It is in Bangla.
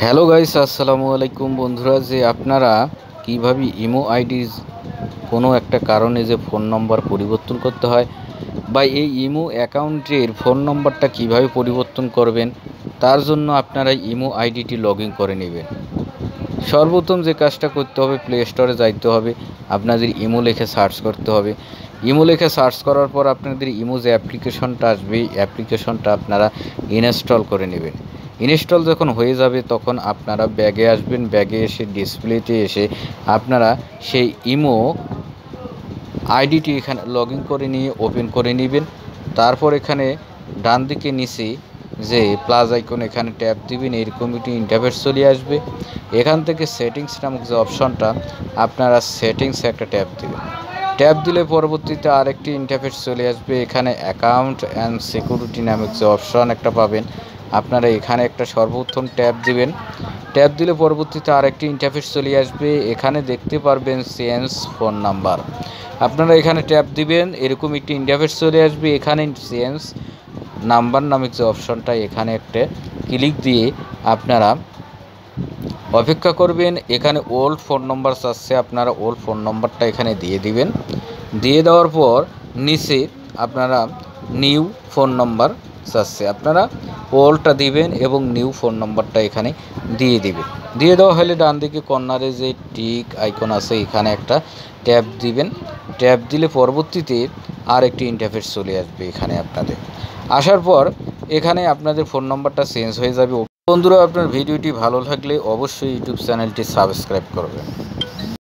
হ্যালো গাইস, আসসালামু আলাইকুম। বন্ধুরা, যে আপনারা কিভাবে ইমো আইডি কোনো একটা কারণে যে ফোন নম্বর পরিবর্তন করতে হয় বা এই ইমো অ্যাকাউন্টের ফোন নম্বরটা কিভাবে পরিবর্তন করবেন, তার জন্য আপনারা ইমো আইডিটি লগ ইন করে নেবেন। সর্বপ্রথম যে কাজটা করতে হবে, প্লে স্টোরে যাইতে হবে, আপনাদের ইমো লিখে সার্চ করতে হবে। ইমো লিখে সার্চ করার পর আপনাদের ইমো যে অ্যাপ্লিকেশনটা আসবে, অ্যাপ্লিকেশনটা আপনারা ইনস্টল করে নেবেন। ইনস্টল যখন হয়ে যাবে তখন আপনারা ব্যাগে আসবেন, ব্যাগে এসে ডিসপ্লেতে এসে আপনারা সেই ইমো আইডিটি এখানে লগ ইন করে নিয়ে ওপেন করে নেবেন। তারপর এখানে ডান দিকে নিচে যে প্লাস আইকন, এখানে ট্যাপ দিবেন, এরকম একটি ইন্টারফেস চলে আসবে। এখান থেকে সেটিংস নামক যে অপশনটা, আপনারা সেটিংসে একটা ট্যাপ দিবেন। ট্যাপ দিলে পরবর্তীতে আরেকটি ইন্টারফেস চলে আসবে। এখানে অ্যাকাউন্ট অ্যান্ড সিকিউরিটি নামক যে অপশন একটা পাবেন, আপনারা এখানে একটা সর্বপ্রথম ট্যাপ দিবেন। ট্যাপ দিলে পরবর্তীতে আরেকটি ইন্টারফেস চলে আসবে। এখানে দেখতে পারবেন চেঞ্জ ফোন নাম্বার, আপনারা এখানে ট্যাপ দিবেন, এরকম একটি ইন্টারফেস চলে আসবে। এখানে চেঞ্জ নাম্বার নামক যে অপশনটা, এখানে একটা ক্লিক দিয়ে আপনারা অপেক্ষা করবেন। এখানে ওল্ড ফোন নম্বর চাচ্ছে, আপনারা ওল্ড ফোন নম্বরটা এখানে দিয়ে দিবেন। দিয়ে দেওয়ার পর নিচে আপনারা নিউ ফোন নম্বর চাচ্ছে, আপনারা ওল্ডটা দিবেন এবং নিউ ফোন নম্বরটা এখানে দিয়ে দিবেন। দিয়ে দেওয়া হলে ডান দিকে কর্নারে যে টিক আইকন আছে, এখানে একটা ট্যাপ দিবেন। ট্যাপ দিলে পরবর্তীতে আর একটি ইন্টারফেস চলে আসবে। এখানে আপনাদের আসার পর এখানে আপনাদের ফোন নম্বরটা চেঞ্জ হয়ে যাবে। বন্ধুরা, আপনার ভিডিওটি ভালো লাগলে অবশ্যই ইউটিউব চ্যানেলটি সাবস্ক্রাইব করবেন।